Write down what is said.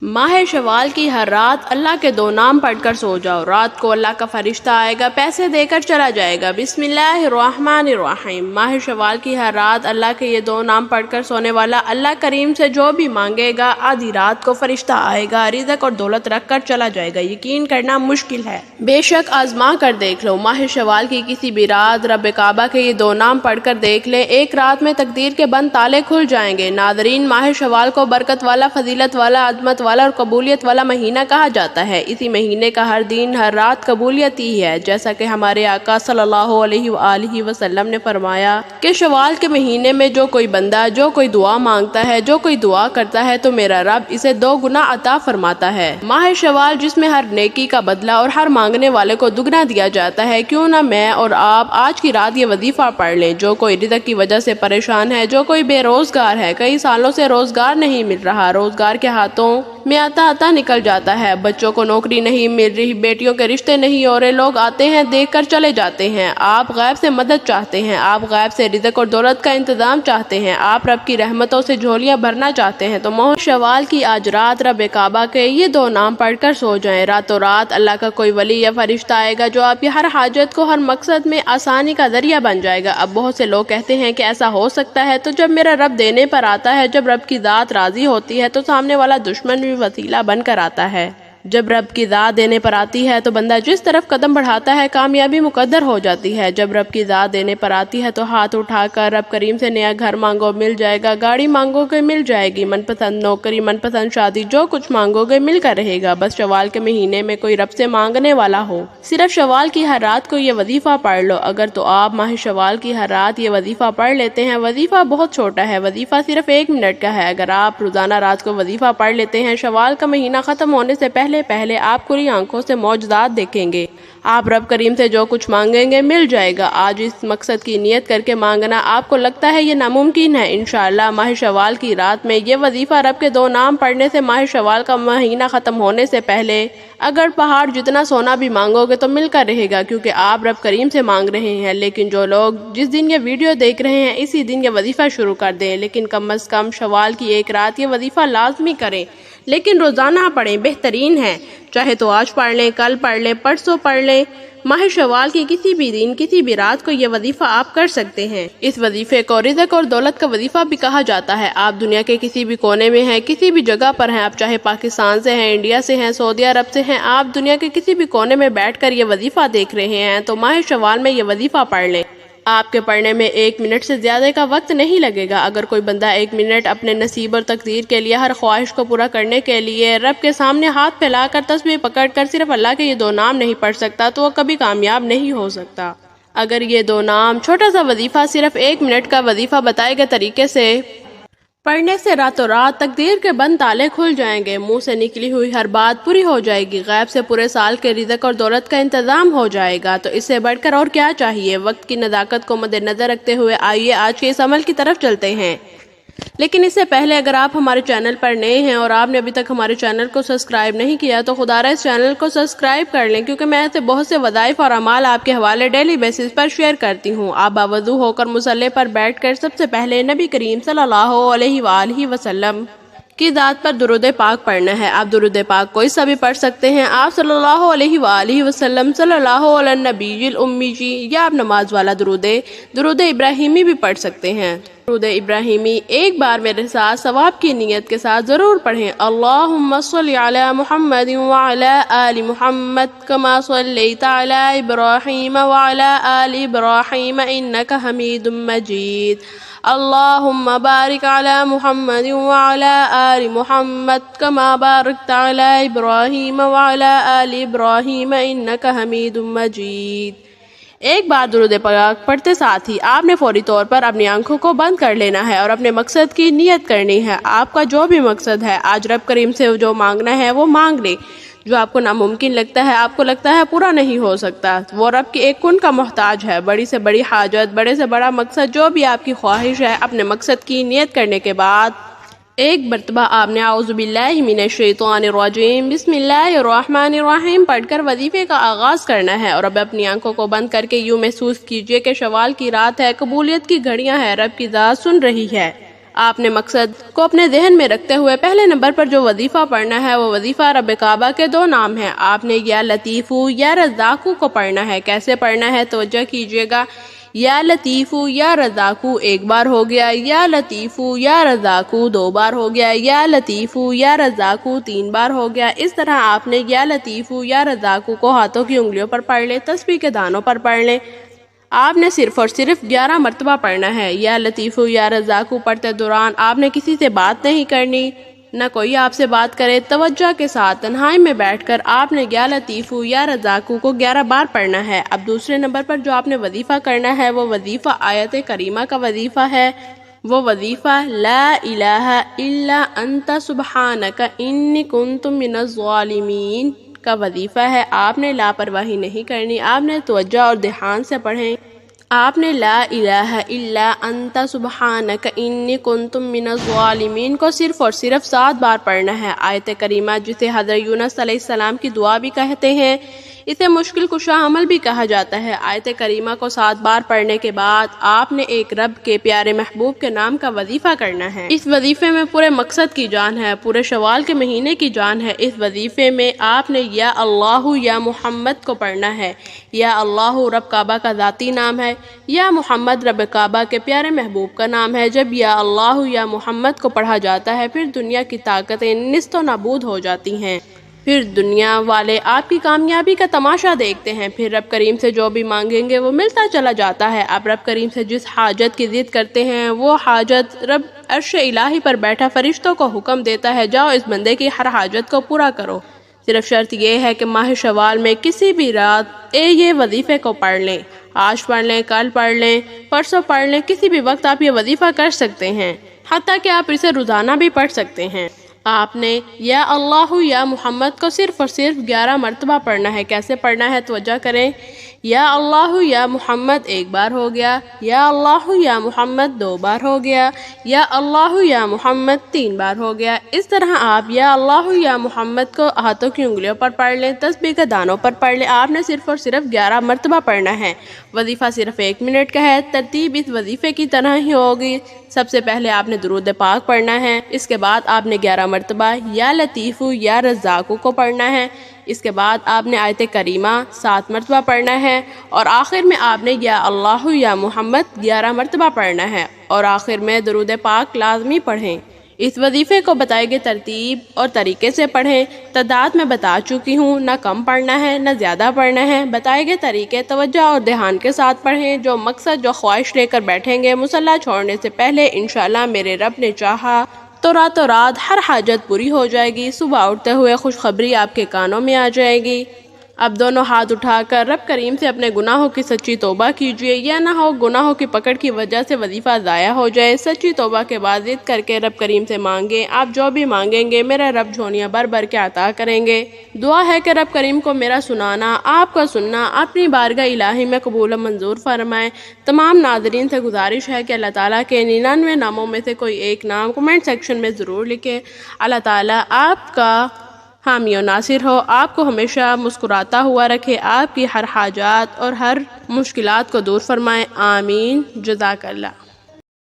ماہ شوال کی ہر رات اللہ کے دو نام پڑھ کر سو جاؤ۔ رات کو اللہ کا فرشتہ آئے گا، پیسے دے کر چلا جائے گا۔ بسم اللہ الرحمن الرحیم۔ ماہ شوال کی ہر رات اللہ کے یہ دو نام پڑھ کر سونے والا اللہ کریم سے جو بھی مانگے گا، آدھی رات کو فرشتہ آئے گا، رزق اور دولت رکھ کر چلا جائے گا۔ یقین کرنا مشکل ہے، بے شک آزما کر دیکھ لو۔ ماہ شوال کی کسی بھی رات رب کعبہ کے یہ دو نام پڑھ کر دیکھ لیں، ایک رات میں تقدیر کے بند تالے کھل جائیں گے۔ ناظرین، ماہ شوال کو برکت والا، فضیلت والا، عظمت والا اور قبولیت والا مہینہ کہا جاتا ہے۔ اسی مہینے کا ہر دن ہر رات قبولیت ہی ہے، جیسا کہ ہمارے آقا صلی اللہ علیہ وآلہ وسلم نے فرمایا کہ شوال کے مہینے میں جو کوئی بندہ جو کوئی دعا مانگتا ہے، جو کوئی دعا کرتا ہے تو میرا رب اسے 2 گنا عطا فرماتا ہے۔ ماہ شوال جس میں ہر نیکی کا بدلہ اور ہر مانگنے والے کو دگنا دیا جاتا ہے، کیوں نہ میں اور آپ آج کی رات یہ وظیفہ پڑھ لیں۔ جو کوئی رزق کی وجہ سے پریشان ہے، جو کوئی بے روزگار ہے، کئی سالوں سے روزگار نہیں مل رہا، روزگار کے ہاتھوں میں آتا نکل جاتا ہے، بچوں کو نوکری نہیں مل رہی، بیٹیوں کے رشتے نہیں ہو رہے، لوگ آتے ہیں دیکھ کر چلے جاتے ہیں، آپ غیب سے مدد چاہتے ہیں، آپ غیب سے رزق اور دولت کا انتظام چاہتے ہیں، آپ رب کی رحمتوں سے جھولیاں بھرنا چاہتے ہیں، تو ماہ شوال کی آج رات رب کعبہ کے یہ 2 نام پڑھ کر سو جائیں۔ راتوں رات اللہ کا کوئی ولی یا فرشتہ آئے گا جو آپ کی ہر حاجت کو، ہر مقصد میں آسانی کا ذریعہ بن جائے گا۔ اب بہت سے لوگ کہتے ہیں کہ ایسا ہو سکتا ہے، تو جب میرا رب دینے پر آتا ہے، جب رب کی ذات راضی ہوتی ہے تو سامنے والا دشمن بھی وسیلہ بن کر آتا ہے۔ جب رب کی ذات دینے پر آتی ہے تو بندہ جس طرف قدم بڑھاتا ہے کامیابی مقدر ہو جاتی ہے۔ جب رب کی ذات دینے پر آتی ہے تو ہاتھ اٹھا کر رب کریم سے نیا گھر مانگو مل جائے گا، گاڑی مانگو گے مل جائے گی، من پسند نوکری، من پسند شادی، جو کچھ مانگو گے مل کر رہے گا۔ بس شوال کے مہینے میں کوئی رب سے مانگنے والا ہو۔ صرف شوال کی ہر رات کو یہ وظیفہ پڑھ لو۔ اگر تو آپ ماہ شوال کی ہر رات یہ وظیفہ پڑھ لیتے ہیں، وظیفہ بہت چھوٹا ہے، وظیفہ صرف 1 منٹ کا ہے، اگر آپ روزانہ رات کو وظیفہ پڑھ لیتے ہیں، شوال کا مہینہ ختم ہونے سے پہلے آپ کھلی آنکھوں سے معجزات دیکھیں گے۔ آپ رب کریم سے جو کچھ مانگیں گے مل جائے گا۔ آج اس مقصد کی نیت کر کے مانگنا، آپ کو لگتا ہے یہ ناممکن ہے، انشاءاللہ ماہ شوال کی رات میں یہ وظیفہ رب کے 2 نام پڑھنے سے ماہ شوال کا مہینہ ختم ہونے سے پہلے اگر پہاڑ جتنا سونا بھی مانگو گے تو مل کر رہے گا، کیونکہ آپ رب کریم سے مانگ رہے ہیں۔ لیکن جو لوگ جس دن یہ ویڈیو دیکھ رہے ہیں اسی دن یہ وظیفہ شروع کر دیں، لیکن کم از کم شوال کی 1 رات یہ وظیفہ لازمی کریں، لیکن روزانہ پڑھیں، بہترین ہے۔ چاہے تو آج پڑھ لیں، کل پڑھ لیں، پرسوں پڑھ لیں، ماہ شوال کی کسی بھی دن کسی بھی رات کو یہ وظیفہ آپ کر سکتے ہیں۔ اس وظیفے کو رزق اور دولت کا وظیفہ بھی کہا جاتا ہے۔ آپ دنیا کے کسی بھی کونے میں ہیں، کسی بھی جگہ پر ہیں، آپ چاہے پاکستان سے ہیں، انڈیا سے ہیں، سعودی عرب سے ہیں، آپ دنیا کے کسی بھی کونے میں بیٹھ کر یہ وظیفہ دیکھ رہے ہیں تو ماہ شوال میں یہ وظیفہ پڑھ لیں۔ آپ کے پڑھنے میں 1 منٹ سے زیادہ کا وقت نہیں لگے گا۔ اگر کوئی بندہ 1 منٹ اپنے نصیب اور تقدیر کے لیے، ہر خواہش کو پورا کرنے کے لیے رب کے سامنے ہاتھ پھیلا کر تسبیح پکڑ کر صرف اللہ کے یہ 2 نام نہیں پڑھ سکتا تو وہ کبھی کامیاب نہیں ہو سکتا۔ اگر یہ 2 نام، چھوٹا سا وظیفہ، صرف 1 منٹ کا وظیفہ بتائے گئے طریقے سے پڑھنے سے راتوں رات تقدیر کے بند تالے کھل جائیں گے، منہ سے نکلی ہوئی ہر بات پوری ہو جائے گی، غیب سے پورے سال کے رزق اور دولت کا انتظام ہو جائے گا، تو اس سے بڑھ کر اور کیا چاہیے۔ وقت کی نزاکت کو مد نظر رکھتے ہوئے آئیے آج کے اس عمل کی طرف چلتے ہیں۔ لیکن اس سے پہلے اگر آپ ہمارے چینل پر نئے ہیں اور آپ نے ابھی تک ہمارے چینل کو سبسکرائب نہیں کیا تو خدا را اس چینل کو سبسکرائب کر لیں، کیونکہ میں ایسے بہت سے وظائف اور اعمال آپ کے حوالے ڈیلی بیسس پر شیئر کرتی ہوں۔ آپ باوضو ہو کر مصلی پر بیٹھ کر سب سے پہلے نبی کریم صلی اللہ علیہ وآلہ وسلم کی ذات پر درود پاک پڑھنا ہے۔ آپ درود پاک کوئی سا بھی پڑھ سکتے ہیں، آپ صلی اللہ علیہ وآلہ وسلم صلی اللہ علی النبی الامی جی، یا آپ نماز والا درود ابراہیمی بھی پڑھ سکتے ہیں۔ درود ابراہیمی ایک بار میرے ساتھ ثواب کی نیت کے ساتھ ضرور پڑھیں۔ اللہم صلی علی محمد وعلی آل محمد کما صلیت علی ابراہیم وعلی آل ابراہیم انک حمید مجید۔ اللہم بارک علی محمد وعلی آل محمد کما بارکت علی ابراہیم وعلی آل ابراہیم انک حمید مجید۔ ایک بار درود پاک پڑھتے ساتھ ہی آپ نے فوری طور پر اپنی آنکھوں کو بند کر لینا ہے اور اپنے مقصد کی نیت کرنی ہے۔ آپ کا جو بھی مقصد ہے، آج رب کریم سے جو مانگنا ہے وہ مانگ لیں۔ جو آپ کو ناممکن لگتا ہے، آپ کو لگتا ہے پورا نہیں ہو سکتا، وہ رب کے ایک کن کا محتاج ہے۔ بڑی سے بڑی حاجت، بڑے سے بڑا مقصد، جو بھی آپ کی خواہش ہے، اپنے مقصد کی نیت کرنے کے بعد ایک مرتبہ آپ نے اعوذ باللہ من الشیطان الرجیم بسم اللہ الرحمن الرحیم پڑھ کر وظیفے کا آغاز کرنا ہے، اور اب اپنی آنکھوں کو بند کر کے یوں محسوس کیجئے کہ شوال کی رات ہے، قبولیت کی گھڑیاں ہیں، رب کی ذات سن رہی ہے۔ آپ نے مقصد کو اپنے ذہن میں رکھتے ہوئے پہلے نمبر پر جو وظیفہ پڑھنا ہے وہ وظیفہ رب کعبہ کے 2 نام ہیں۔ آپ نے یا لطیفو یا رزاقو کو پڑھنا ہے۔ کیسے پڑھنا ہے توجہ کیجیے گا۔ یا لطیفو یا رزاقو 1 بار ہو گیا، یا لطیفو یا رزاقو 2 بار ہو گیا، یا لطیفو یا رزاقو 3 بار ہو گیا۔ اس طرح آپ نے یا لطیفو یا رزاقو کو ہاتھوں کی انگلیوں پر پڑھ لیں، تسبیح کے دانوں پر پڑھ لیں۔ آپ نے صرف اور صرف 11 مرتبہ پڑھنا ہے۔ یا لطیفو یا رزاقو پڑھتے دوران آپ نے کسی سے بات نہیں کرنی، نہ کوئی آپ سے بات کرے۔ توجہ کے ساتھ تنہائی میں بیٹھ کر آپ نے یا لطیفو یا رزاقو کو 11 بار پڑھنا ہے۔ اب دوسرے نمبر پر جو آپ نے وظیفہ کرنا ہے وہ وظیفہ آیت کریمہ کا وظیفہ ہے۔ وہ وظیفہ لا الہ الا انت سبحانک انی کنت من الظالمین کا وظیفہ ہے۔ آپ نے لاپرواہی نہیں کرنی، آپ نے توجہ اور دھیان سے پڑھیں۔ آپ نے لا الہ الا انت سبحانک انی کنت من الظالمین کو صرف اور صرف 7 بار پڑھنا ہے۔ آیت کریمہ جسے حضرت یونس علیہ السلام کی دعا بھی کہتے ہیں، اسے مشکل کشا عمل بھی کہا جاتا ہے۔ آیت کریمہ کو 7 بار پڑھنے کے بعد آپ نے ایک رب کے پیارے محبوب کے نام کا وظیفہ کرنا ہے۔ اس وظیفے میں پورے مقصد کی جان ہے، پورے شوال کے مہینے کی جان ہے۔ اس وظیفے میں آپ نے یا اللہ یا محمد کو پڑھنا ہے۔ یا اللہ رب کعبہ کا ذاتی نام ہے، یا محمد رب کعبہ کے پیارے محبوب کا نام ہے۔ جب یا اللہ یا محمد کو پڑھا جاتا ہے پھر دنیا کی طاقتیں نیست و نابود ہو جاتی ہیں، پھر دنیا والے آپ کی کامیابی کا تماشا دیکھتے ہیں، پھر رب کریم سے جو بھی مانگیں گے وہ ملتا چلا جاتا ہے۔ آپ رب کریم سے جس حاجت کی ضد کرتے ہیں وہ حاجت رب عرش الہی پر بیٹھا فرشتوں کو حکم دیتا ہے، جاؤ اس بندے کی ہر حاجت کو پورا کرو۔ صرف شرط یہ ہے کہ ماہ شوال میں کسی بھی رات یہ وظیفے کو پڑھ لیں۔ آج پڑھ لیں، کل پڑھ لیں، پرسوں پڑھ لیں، کسی بھی وقت آپ یہ وظیفہ کر سکتے ہیں، حتیٰ کہ آپ اسے روزانہ بھی پڑھ سکتے ہیں۔ آپ نے یا اللہ یا محمد کو صرف اور صرف 11 مرتبہ پڑھنا ہے۔ کیسے پڑھنا ہے توجہ کریں۔ یا اللہ یا محمد 1 بار ہو گیا، یا اللہ یا محمد 2 بار ہو گیا، یا اللہ یا محمد 3 بار ہو گیا۔ اس طرح آپ یا اللہ یا محمد کو ہاتھوں کی انگلیوں پر پڑھ لیں، تسبیح کے دانوں پر پڑھ لیں۔ آپ نے صرف اور صرف 11 مرتبہ پڑھنا ہے۔ وظیفہ صرف 1 منٹ کا ہے۔ ترتیب اس وظیفے کی طرح ہی ہوگی۔ سب سے پہلے آپ نے درود پاک پڑھنا ہے، اس کے بعد آپ نے 11 مرتبہ یا لطیفو یا رزاقو کو پڑھنا ہے، اس کے بعد آپ نے آیت کریمہ 7 مرتبہ پڑھنا ہے، اور آخر میں آپ نے یا اللہ یا محمد 11 مرتبہ پڑھنا ہے، اور آخر میں درود پاک لازمی پڑھیں۔ اس وظیفے کو بتائے گئے ترتیب اور طریقے سے پڑھیں۔ تعداد میں بتا چکی ہوں، نہ کم پڑھنا ہے نہ زیادہ پڑھنا ہے۔ بتائے گئے طریقے توجہ اور دھیان کے ساتھ پڑھیں۔ جو مقصد جو خواہش لے کر بیٹھیں گے مصلی چھوڑنے سے پہلے انشاءاللہ میرے رب نے چاہا تو راتوں رات ہر حاجت پوری ہو جائے گی۔ صبح اٹھتے ہوئے خوشخبری آپ کے کانوں میں آ جائے گی۔ اب دونوں ہاتھ اٹھا کر رب کریم سے اپنے گناہوں کی سچی توبہ کیجیے، یا نہ ہو گناہوں کی پکڑ کی وجہ سے وظیفہ ضائع ہو جائے۔ سچی توبہ کے بعد ضد کر کے رب کریم سے مانگیں، آپ جو بھی مانگیں گے میرا رب جھولیاں بھر بھر کے عطا کریں گے۔ دعا ہے کہ رب کریم کو میرا سنانا، آپ کا سننا اپنی بارگاہ الہی میں قبول و منظور فرمائے۔ تمام ناظرین سے گزارش ہے کہ اللہ تعالیٰ کے 99 ناموں میں سے کوئی ایک نام کمنٹ سیکشن میں ضرور لکھیں۔ اللہ تعالیٰ آپ کا حامی و ناصر ہو، آپ کو ہمیشہ مسکراتا ہوا رکھے، آپ کی ہر حاجات اور ہر مشکلات کو دور فرمائے۔ آمین۔ جزاک اللہ۔